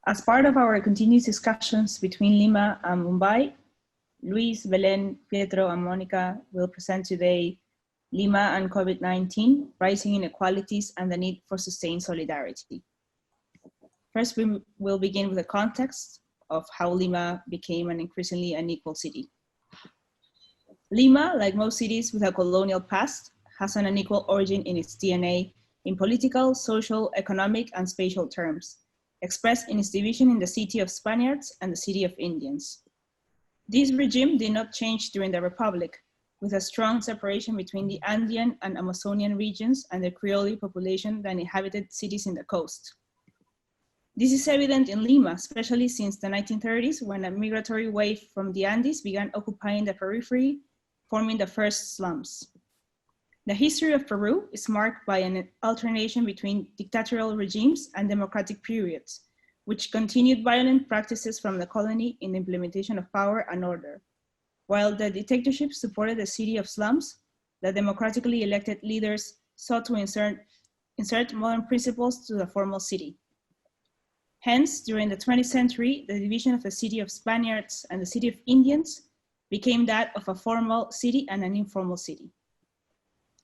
As part of our continuous discussions between Lima and Mumbai, Luis, Belen, Pietro, and Monica will present today Lima and COVID-19, rising inequalities and the need for sustained solidarity. First, we will begin with the context of how Lima became an increasingly unequal city. Lima, like most cities with a colonial past, has an unequal origin in its DNA in political, social, economic, and spatial terms, expressed in its division in the city of Spaniards and the city of Indians. This regime did not change during the Republic, with a strong separation between the Andean and Amazonian regions and the Creole population that inhabited cities in the coast. This is evident in Lima, especially since the 1930s, when a migratory wave from the Andes began occupying the periphery, forming the first slums. The history of Peru is marked by an alternation between dictatorial regimes and democratic periods, which continued violent practices from the colony in the implementation of power and order. While the dictatorship supported the city of slums, the democratically elected leaders sought to insert modern principles to the formal city. Hence, during the 20th century, the division of the city of Spaniards and the city of Indians became that of a formal city and an informal city.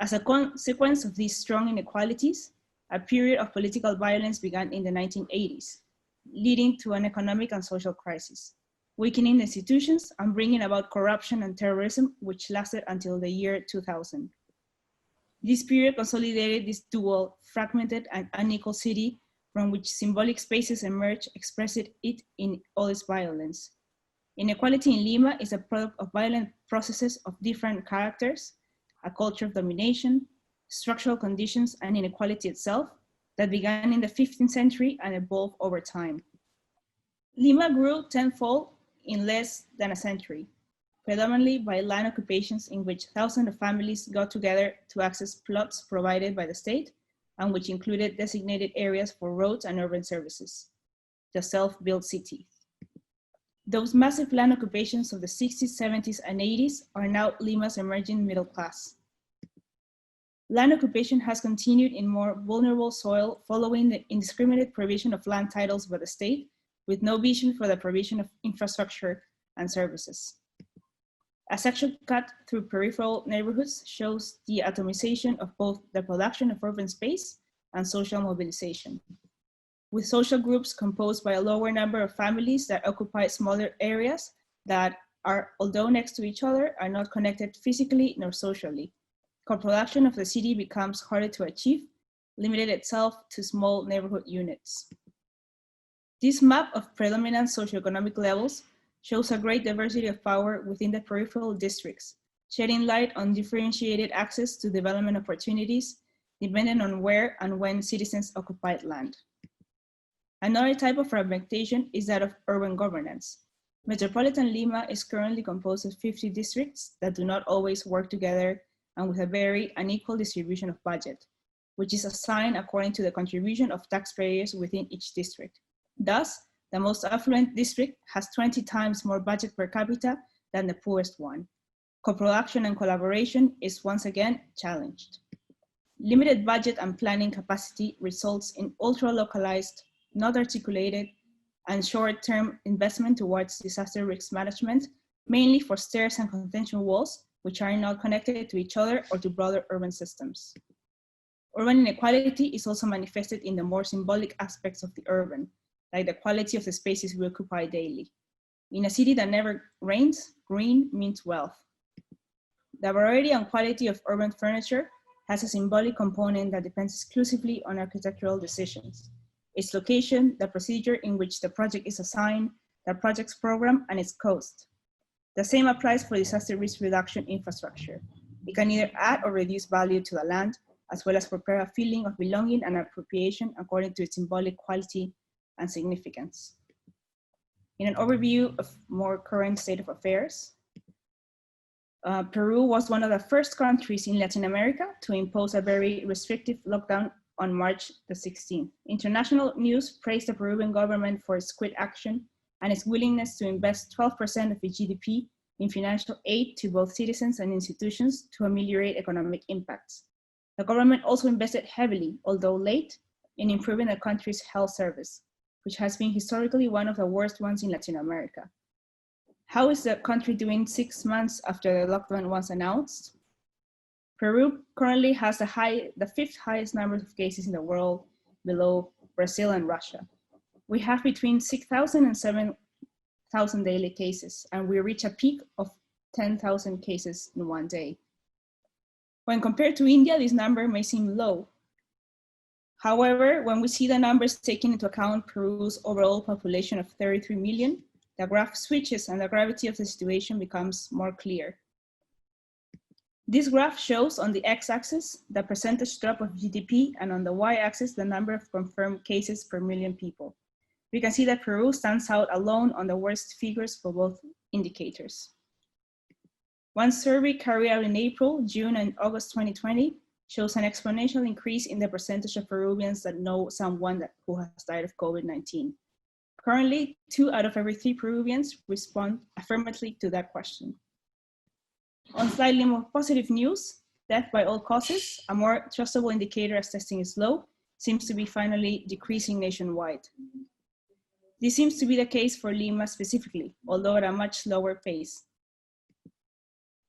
As a consequence of these strong inequalities, a period of political violence began in the 1980s, leading to an economic and social crisis, weakening the institutions and bringing about corruption and terrorism, which lasted until the year 2000. This period consolidated this dual, fragmented and unequal city from which symbolic spaces emerged, expressing it in all its violence. Inequality in Lima is a product of violent processes of different characters, a culture of domination, structural conditions, and inequality itself that began in the 15th century and evolved over time. Lima grew tenfold in less than a century, predominantly by land occupations in which thousands of families got together to access plots provided by the state and which included designated areas for roads and urban services, the self-built city. Those massive land occupations of the 60s, 70s, and 80s are now Lima's emerging middle class. Land occupation has continued in more vulnerable soil following the indiscriminate provision of land titles by the state, with no vision for the provision of infrastructure and services. A section cut through peripheral neighborhoods shows the atomization of both the production of urban space and social mobilization, with social groups composed by a lower number of families that occupy smaller areas that are, although next to each other, are not connected physically nor socially. Co-production of the city becomes harder to achieve, limited itself to small neighborhood units. This map of predominant socioeconomic levels shows a great diversity of power within the peripheral districts, shedding light on differentiated access to development opportunities depending on where and when citizens occupied land. Another type of fragmentation is that of urban governance. Metropolitan Lima is currently composed of 50 districts that do not always work together and with a very unequal distribution of budget, which is assigned according to the contribution of taxpayers within each district. Thus, the most affluent district has 20 times more budget per capita than the poorest one. Co-production and collaboration is once again challenged. Limited budget and planning capacity results in ultra-localized, not articulated, and short-term investment towards disaster risk management, mainly for stairs and contention walls, which are not connected to each other or to broader urban systems. Urban inequality is also manifested in the more symbolic aspects of the urban, like the quality of the spaces we occupy daily. In a city that never rains, green means wealth. The variety and quality of urban furniture has a symbolic component that depends exclusively on architectural decisions. Its location, the procedure in which the project is assigned, the project's program, and its cost. The same applies for disaster risk reduction infrastructure. It can either add or reduce value to the land, as well as prepare a feeling of belonging and appropriation according to its symbolic quality and significance. In an overview of more current state of affairs, Peru was one of the first countries in Latin America to impose a very restrictive lockdown on March the 16th. International news praised the Peruvian government for its quick action and its willingness to invest 12% of its GDP in financial aid to both citizens and institutions to ameliorate economic impacts. The government also invested heavily, although late, in improving the country's health service, which has been historically one of the worst ones in Latin America. How is the country doing 6 months after the lockdown was announced? Peru currently has the fifth highest number of cases in the world, below Brazil and Russia. We have between 6,000 and 7,000 daily cases, and we reach a peak of 10,000 cases in one day. When compared to India, this number may seem low. However, when we see the numbers taking into account Peru's overall population of 33 million, the graph switches and the gravity of the situation becomes more clear. This graph shows on the x-axis the percentage drop of GDP, and on the y-axis the number of confirmed cases per million people. We can see that Peru stands out alone on the worst figures for both indicators. One survey carried out in April, June, and August 2020 shows an exponential increase in the percentage of Peruvians that know someone who has died of COVID-19. Currently, 2 out of every 3 Peruvians respond affirmatively to that question. On slightly more positive news, death by all causes, a more trustable indicator as testing is low, seems to be finally decreasing nationwide. This seems to be the case for Lima specifically, although at a much lower pace.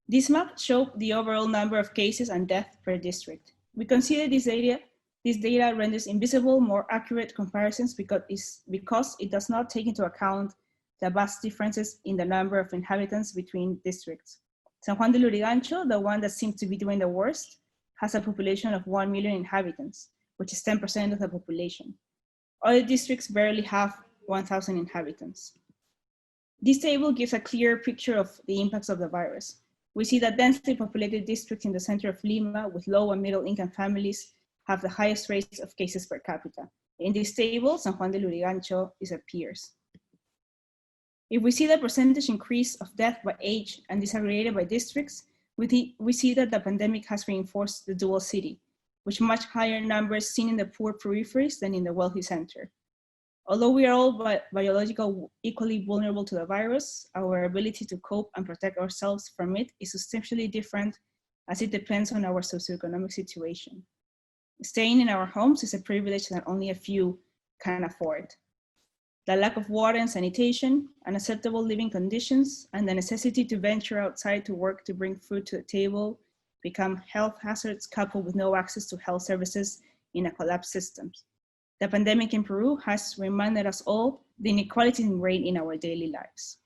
This map shows the overall number of cases and deaths per district. We consider this data renders invisible more accurate comparisons because it does not take into account the vast differences in the number of inhabitants between districts. San Juan de Lurigancho, the one that seems to be doing the worst, has a population of 1 million inhabitants, which is 10% of the population. Other districts barely have 1,000 inhabitants. This table gives a clear picture of the impacts of the virus. We see that densely populated districts in the center of Lima with low and middle income families have the highest rates of cases per capita. In this table, San Juan de Lurigancho disappears. If we see the percentage increase of death by age and disaggregated by districts, we see that the pandemic has reinforced the dual city, with much higher numbers seen in the poor peripheries than in the wealthy center. Although we are all biologically equally vulnerable to the virus, our ability to cope and protect ourselves from it is substantially different, as it depends on our socioeconomic situation. Staying in our homes is a privilege that only a few can afford. The lack of water and sanitation, unacceptable living conditions, and the necessity to venture outside to work to bring food to the table become health hazards coupled with no access to health services in a collapsed system. The pandemic in Peru has reminded us all the inequalities ingrained in our daily lives.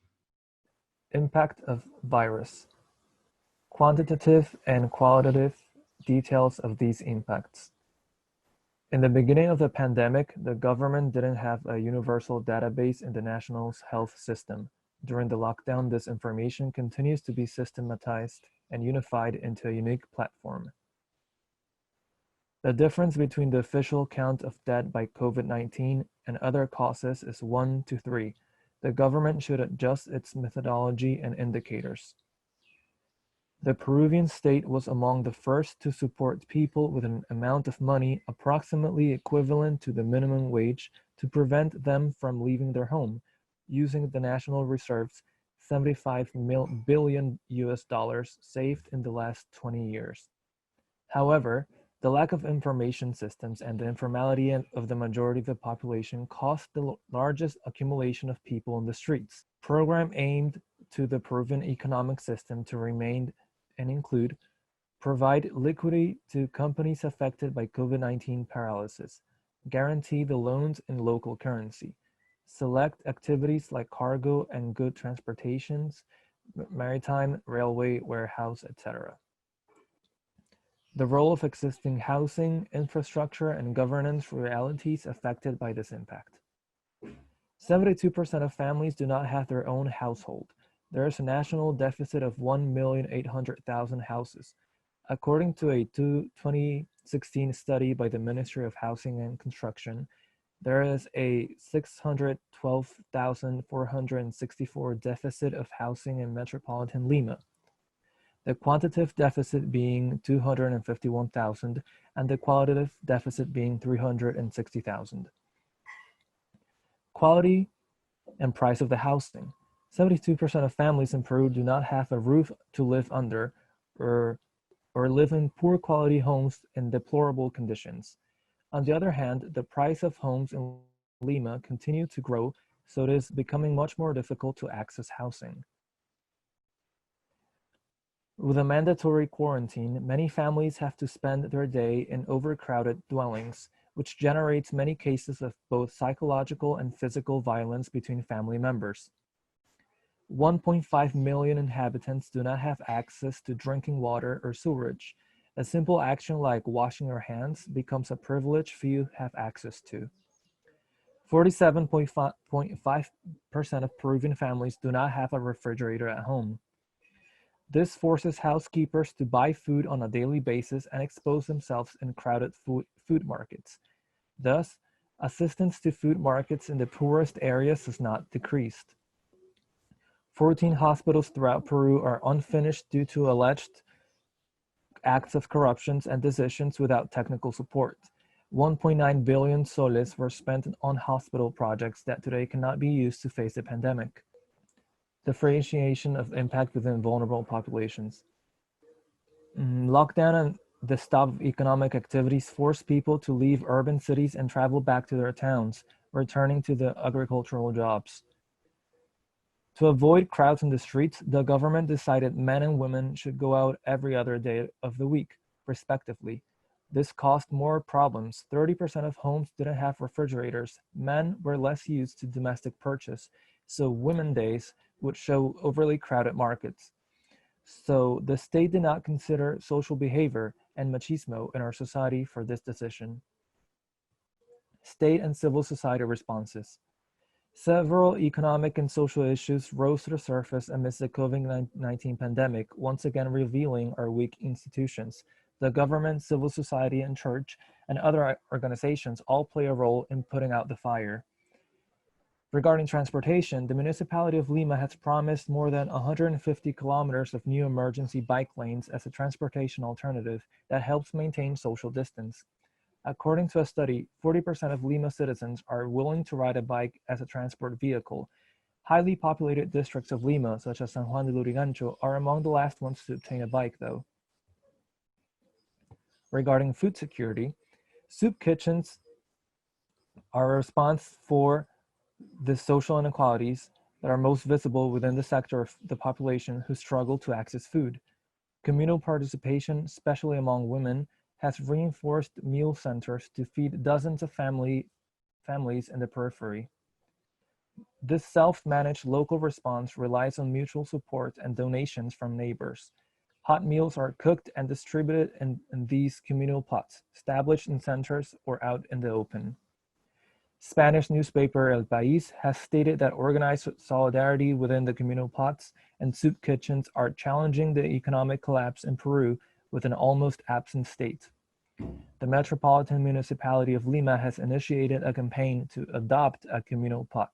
Impact of virus. Quantitative and qualitative details of these impacts. In the beginning of the pandemic, the government didn't have a universal database in the national health system. During the lockdown, this information continues to be systematized and unified into a unique platform. The difference between the official count of death by COVID-19 and other causes is 1 to 3. The government should adjust its methodology and indicators. The Peruvian state was among the first to support people with an amount of money approximately equivalent to the minimum wage to prevent them from leaving their home, using the national reserves, $75 billion saved in the last 20 years. However, the lack of information systems and the informality of the majority of the population caused the largest accumulation of people in the streets. Program aimed to the Peruvian economic system to remain and include provide liquidity to companies affected by COVID-19 paralysis, guarantee the loans in local currency, select activities like cargo and good transportations, maritime, railway, warehouse, etc. The role of existing housing, infrastructure, and governance realities affected by this impact. 72% of families do not have their own household. There is a national deficit of 1,800,000 houses. According to a 2016 study by the Ministry of Housing and Construction, there is a 612,464 deficit of housing in metropolitan Lima. The quantitative deficit being 251,000 and the qualitative deficit being 360,000. Quality and price of the housing. 72% of families in Peru do not have a roof to live under or live in poor quality homes in deplorable conditions. On the other hand, the price of homes in Lima continue to grow, so it is becoming much more difficult to access housing. With a mandatory quarantine, many families have to spend their day in overcrowded dwellings, which generates many cases of both psychological and physical violence between family members. 1.5 million inhabitants do not have access to drinking water or sewerage. A simple action like washing your hands becomes a privilege few have access to. 47.5% of Peruvian families do not have a refrigerator at home. This forces housekeepers to buy food on a daily basis and expose themselves in crowded food markets. Thus, assistance to food markets in the poorest areas has not decreased. 14 hospitals throughout Peru are unfinished due to alleged acts of corruption and decisions without technical support. 1.9 billion soles were spent on hospital projects that today cannot be used to face the pandemic. Differentiation of impact within vulnerable populations. Lockdown and the stop of economic activities force people to leave urban cities and travel back to their towns, returning to the agricultural jobs. To avoid crowds in the streets, the government decided men and women should go out every other day of the week, respectively. This caused more problems. 30% of homes didn't have refrigerators. Men were less used to domestic purchase, so women days would show overly crowded markets. So the state did not consider social behavior and machismo in our society for this decision. State and civil society responses. Several economic and social issues rose to the surface amidst the COVID-19 pandemic, once again revealing our weak institutions. The government, civil society, and church, and other organizations all play a role in putting out the fire. Regarding transportation, the municipality of Lima has promised more than 150 kilometers of new emergency bike lanes as a transportation alternative that helps maintain social distance. According to a study, 40% of Lima citizens are willing to ride a bike as a transport vehicle. Highly populated districts of Lima, such as San Juan de Lurigancho, are among the last ones to obtain a bike, though. Regarding food security, soup kitchens are a response for the social inequalities that are most visible within the sector of the population who struggle to access food. Communal participation, especially among women, has reinforced meal centers to feed dozens of families in the periphery. This self-managed local response relies on mutual support and donations from neighbors. Hot meals are cooked and distributed in these communal pots, established in centers or out in the open. Spanish newspaper El País has stated that organized solidarity within the communal pots and soup kitchens are challenging the economic collapse in Peru with an almost absent state. The Metropolitan Municipality of Lima has initiated a campaign to adopt a communal pot.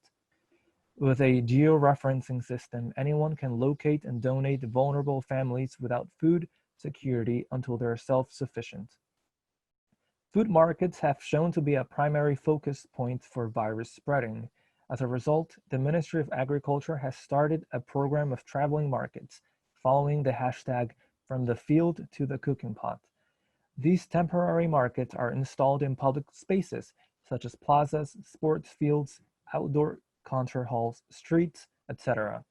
With a geo-referencing system, anyone can locate and donate vulnerable families without food security until they're self-sufficient. Food markets have shown to be a primary focus point for virus spreading. As a result, the Ministry of Agriculture has started a program of traveling markets, following the hashtag "from the field to the cooking pot." These temporary markets are installed in public spaces, such as plazas, sports fields, outdoor concert halls, streets, etc.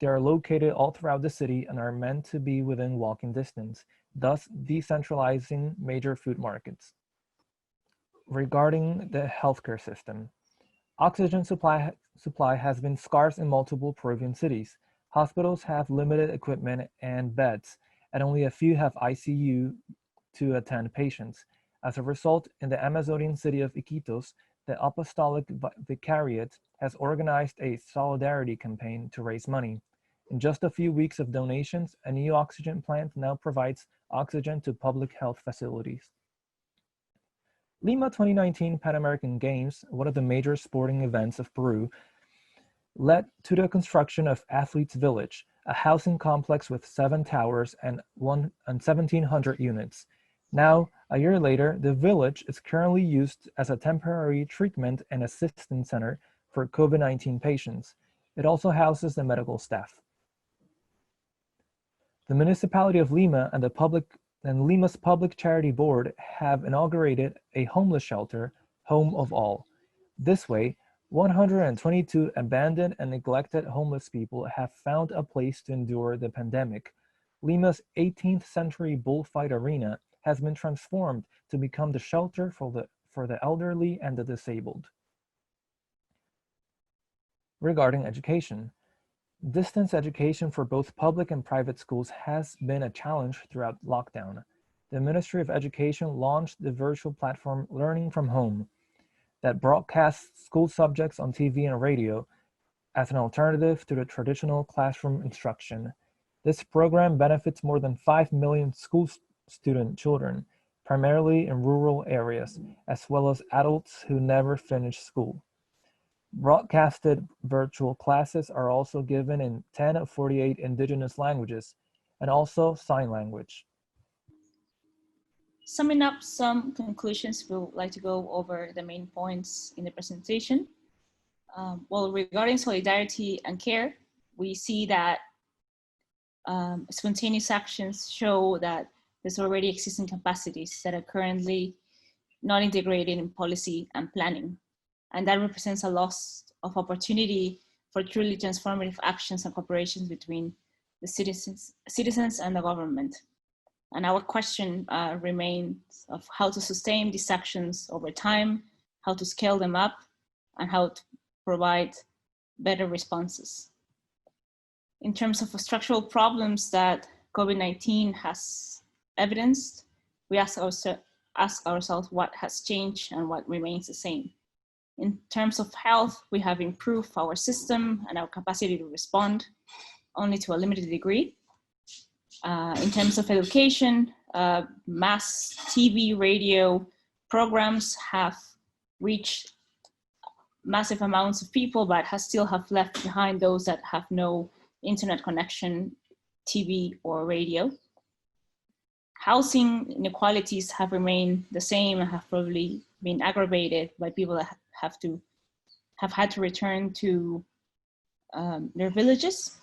They are located all throughout the city and are meant to be within walking distance, thus decentralizing major food markets. Regarding the healthcare system, oxygen supply has been scarce in multiple Peruvian cities. Hospitals have limited equipment and beds, and only a few have ICU to attend patients. As a result, in the Amazonian city of Iquitos, the Apostolic Vicariate has organized a solidarity campaign to raise money. In just a few weeks of donations, a new oxygen plant now provides oxygen to public health facilities. Lima 2019 Pan American Games, one of the major sporting events of Peru, led to the construction of Athletes Village, a housing complex with 7 towers and 1,700 units. Now, a year later, the village is currently used as a temporary treatment and assistance center for COVID-19 patients. It also houses the medical staff. The municipality of Lima and Lima's Public Charity Board have inaugurated a homeless shelter, Home of All. This way, 122 abandoned and neglected homeless people have found a place to endure the pandemic. Lima's 18th century bullfight arena has been transformed to become the shelter for the elderly and the disabled. Regarding education, distance education for both public and private schools has been a challenge throughout lockdown. The Ministry of Education launched the virtual platform Learning from Home that broadcasts school subjects on TV and radio as an alternative to the traditional classroom instruction. This program benefits more than 5 million school student children, primarily in rural areas, as well as adults who never finish school. Broadcasted virtual classes are also given in 10 of 48 indigenous languages, and also sign language. Summing up some conclusions, we would like to go over the main points in the presentation. Well, regarding solidarity and care, we see that spontaneous actions show that there's already existing capacities that are currently not integrated in policy and planning. And that represents a loss of opportunity for truly transformative actions and cooperations between the citizens and the government. And our question remains of how to sustain these actions over time, how to scale them up, and how to provide better responses. In terms of structural problems that COVID-19 has evidenced, we ask ourselves what has changed and what remains the same. In terms of health, we have improved our system and our capacity to respond, only to a limited degree. In terms of education, mass TV, radio programs have reached massive amounts of people, but still have left behind those that have no internet connection, TV or radio. Housing inequalities have remained the same and have probably been aggravated by people that have had to return to their villages.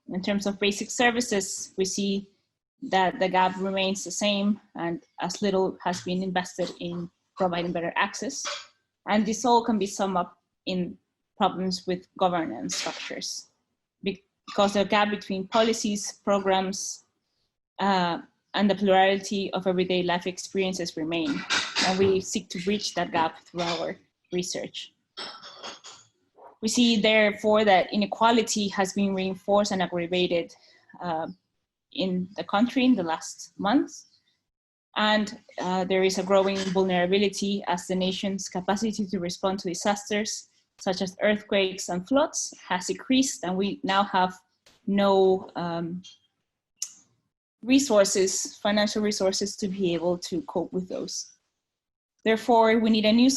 In terms of basic services, we see that the gap remains the same and as little has been invested in providing better access. And this all can be summed up in problems with governance structures, because the gap between policies, programs, and the plurality of everyday life experiences remain. And we seek to bridge that gap through our research. We see, therefore, that inequality has been reinforced and aggravated in the country in the last months. And there is a growing vulnerability as the nation's capacity to respond to disasters, such as earthquakes and floods, has decreased, and we now have no financial resources to be able to cope with those. Therefore, we need a new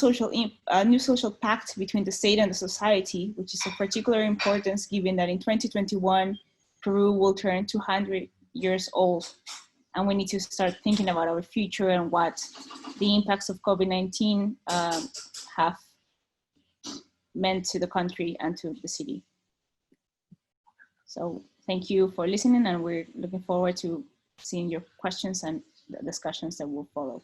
social pact between the state and the society, which is of particular importance given that in 2021, Peru will turn 200 years old, and we need to start thinking about our future and what the impacts of COVID-19 have meant to the country and to the city. So thank you for listening, and we're looking forward to seeing your questions and the discussions that will follow.